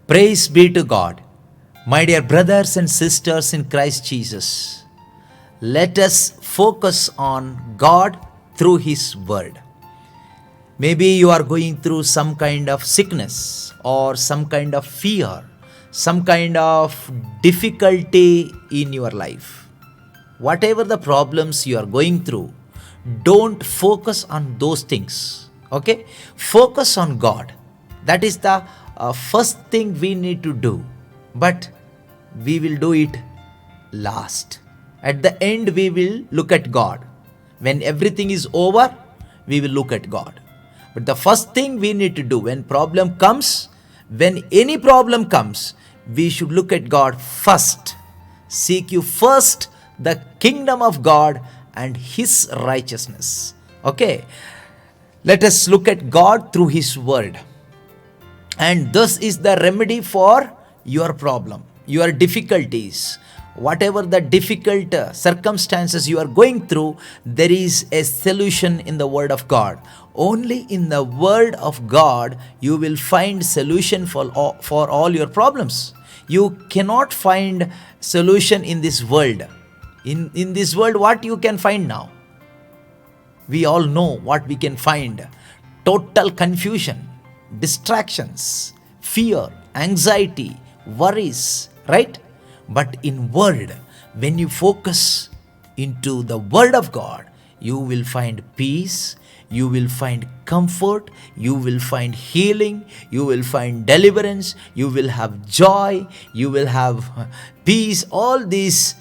Praise be to God. My dear brothers and sisters in Christ Jesus, let us focus on God through His Word. Maybe you are going through some kind of sickness or some kind of fear, some kind of difficulty in your life. Whatever the problems you are going through, don't focus on those things. Okay? Focus on God. That is the first thing we need to do. But we will do it last. At the end, we will look at God. When everything is over, we will look at God. But the first thing we need to do when any problem comes, we should look at God first. Seek you first the kingdom of God and His righteousness. Okay, let us look at God through His Word. And this is the remedy for your problem, your difficulties. Whatever the difficult circumstances you are going through, there is a solution in the Word of God. Only in the Word of God you will find solution for all your problems. You cannot find solution in this world. In this world, what you can find now? We all know what we can find. Total confusion, distractions, fear, anxiety, worries, right? But in Word, when you focus into the Word of God, you will find peace, you will find comfort, you will find healing, you will find deliverance, you will have joy, you will have peace. All these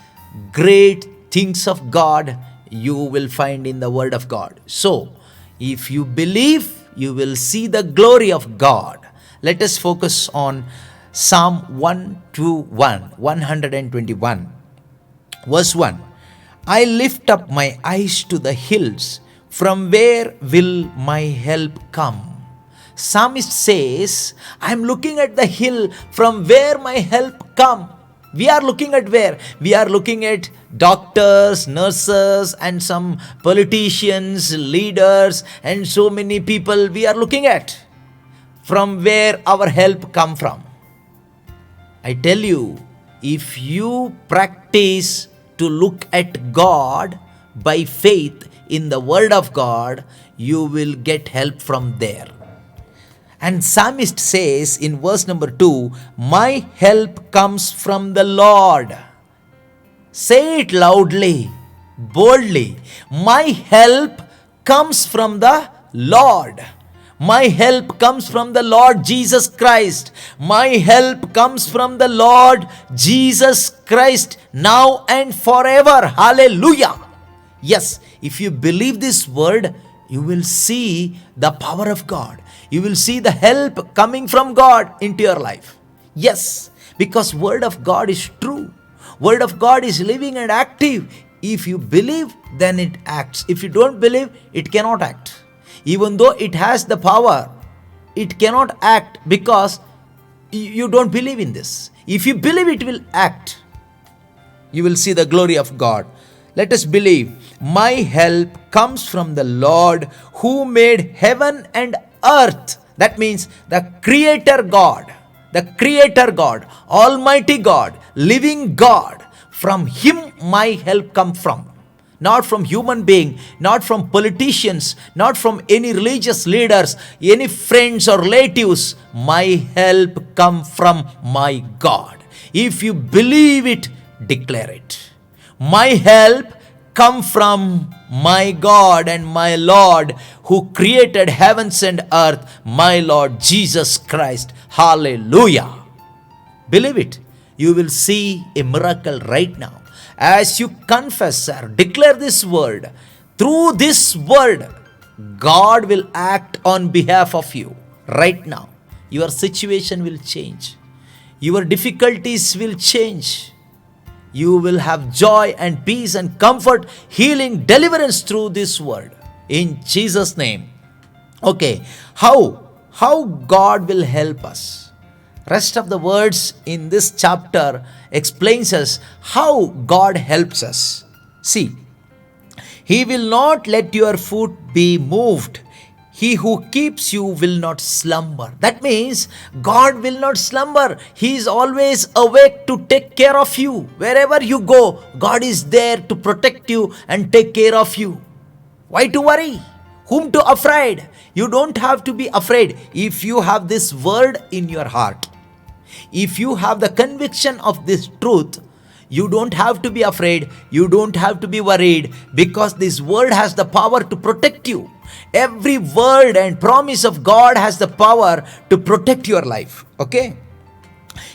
great things of God you will find in the Word of God. So, if you believe, you will see the glory of God. Let us focus on Psalm 121, verse 1. I lift up my eyes to the hills. From where will my help come? Psalmist says, I'm looking at the hill. From where my help come? We are looking at where? We are looking at doctors, nurses, and some politicians, leaders, and so many people we are looking at. From where our help come from? I tell you, if you practice to look at God by faith in the Word of God, you will get help from there. And Psalmist says in verse number 2, my help comes from the Lord. Say it loudly, boldly. My help comes from the Lord. My help comes from the Lord Jesus Christ. My help comes from the Lord Jesus Christ now and forever. Hallelujah. Yes, if you believe this word, you will see the power of God. You will see the help coming from God into your life. Yes, because Word of God is true. Word of God is living and active. If you believe, then it acts. If you don't believe, it cannot act. Even though it has the power, it cannot act because you don't believe in this. If you believe, it will act. You will see the glory of God. Let us believe. My help comes from the Lord who made heaven and earth. That means the Creator God, Almighty God, living God. From Him my help comes from. Not from human being, not from politicians, not from any religious leaders, any friends or relatives. My help comes from my God. If you believe it, declare it. My help comes from my God and my Lord who created heavens and earth, my Lord Jesus Christ. Hallelujah. Believe it. You will see a miracle right now. As you confess or declare this word, through this word, God will act on behalf of you right now. Your situation will change. Your difficulties will change. You will have joy and peace and comfort, healing, deliverance through this word. In Jesus' name. Okay, how God will help us? Rest of the words in this chapter explains us how God helps us. See, He will not let your foot be moved. He who keeps you will not slumber. That means God will not slumber. He is always awake to take care of you. Wherever you go, God is there to protect you and take care of you. Why to worry? Whom to afraid? You don't have to be afraid if you have this word in your heart. If you have the conviction of this truth, you don't have to be afraid. You don't have to be worried, because this word has the power to protect you. Every word and promise of God has the power to protect your life. Okay?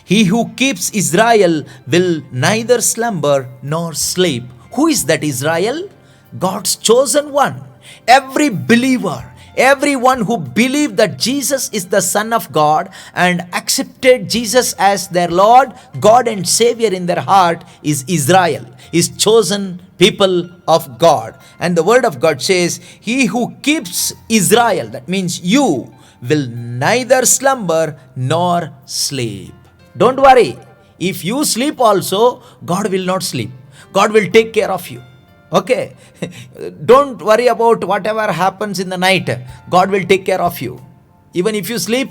He who keeps Israel will neither slumber nor sleep. Who is that Israel? God's chosen one. Every believer, everyone who believed that Jesus is the Son of God and accepted Jesus as their Lord, God and Savior in their heart is Israel, is chosen people of God. And the word of God says, he who keeps Israel, that means you, will neither slumber nor sleep. Don't worry. If you sleep also, God will not sleep. God will take care of you. Okay? Don't worry about whatever happens in the night. God will take care of you. Even if you sleep,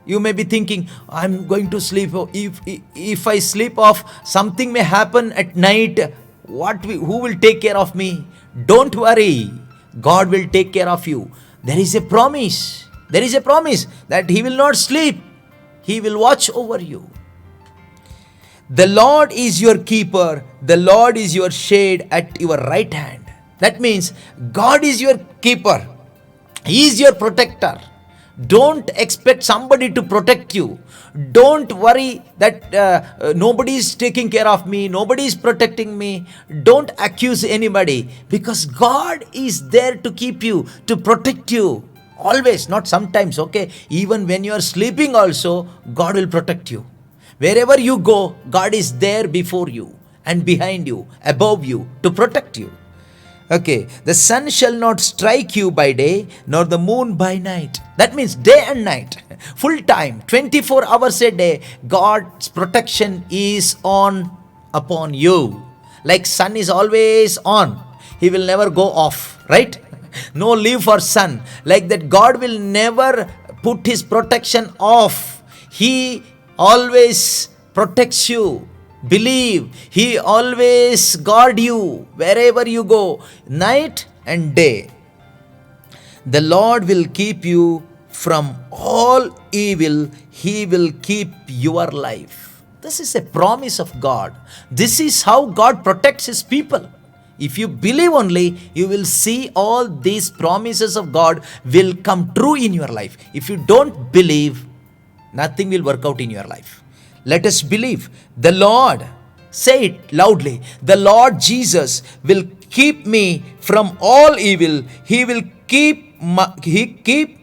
you may be thinking, I'm going to sleep. If I sleep off, something may happen at night. Who will take care of me? Don't worry. God will take care of you. There is a promise. There is a promise that He will not sleep. He will watch over you. The Lord is your keeper. The Lord is your shade at your right hand. That means God is your keeper. He is your protector. Don't expect somebody to protect you. Don't worry that nobody is taking care of me, nobody is protecting me. Don't accuse anybody, because God is there to keep you, to protect you. Always, not sometimes, okay? Even when you are sleeping also, God will protect you. Wherever you go, God is there before you and behind you, above you, to protect you. Okay, the sun shall not strike you by day, nor the moon by night. That means day and night, full time, 24 hours a day, God's protection is on upon you. Like sun is always on. He will never go off, right? No leave for sun. Like that, God will never put His protection off. He always protects you. Believe, He always guard you wherever you go, night and day. The Lord will keep you from all evil. He will keep your life. This is a promise of God. This is how God protects His people. If you believe only, you will see all these promises of God will come true in your life. If you don't believe, nothing will work out in your life. Let us believe. The Lord, say it loudly, the Lord Jesus will keep me from all evil. He will keep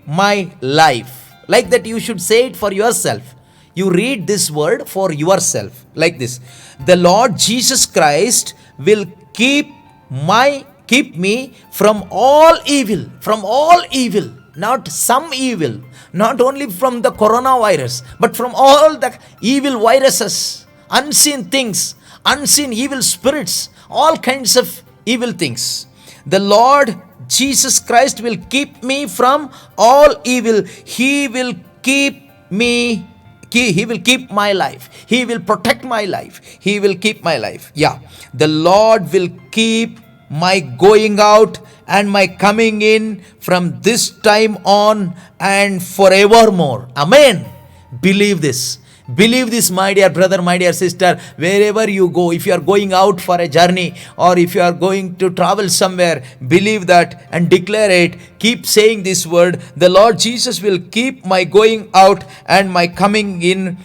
my life. Like that, you should say it for yourself. You read this word for yourself like this. The Lord Jesus Christ will keep me from all evil. From all evil. Not some evil, not only from the coronavirus, but from all the evil viruses, unseen things, unseen evil spirits, all kinds of evil things. The Lord Jesus Christ will keep me from all evil. He will keep me. He will keep my life. He will protect my life. He will keep my life. Yeah. The Lord will keep my going out and my coming in from this time on and forevermore. Amen. Believe this. Believe this, my dear brother, my dear sister. Wherever you go, if you are going out for a journey or if you are going to travel somewhere, believe that and declare it. Keep saying this word. The Lord Jesus will keep my going out and my coming in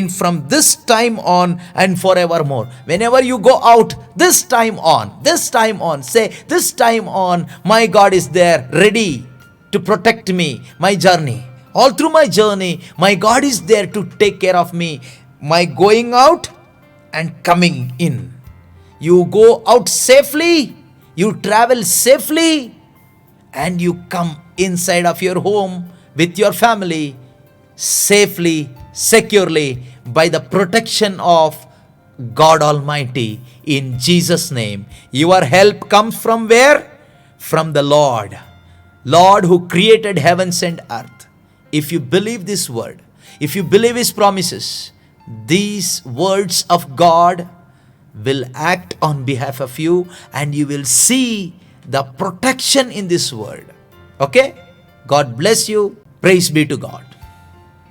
from this time on and forevermore. Whenever you go out, this time on, say, this time on, my God is there ready to protect me, my journey. All through my journey, my God is there to take care of me, my going out and coming in. You go out safely, you travel safely, and you come inside of your home with your family safely, securely, by the protection of God Almighty. In Jesus' name. Your help comes from where? From the Lord. Lord who created heavens and earth. If you believe this word, if you believe His promises, these words of God will act on behalf of you, and you will see the protection in this word. Okay? God bless you. Praise be to God.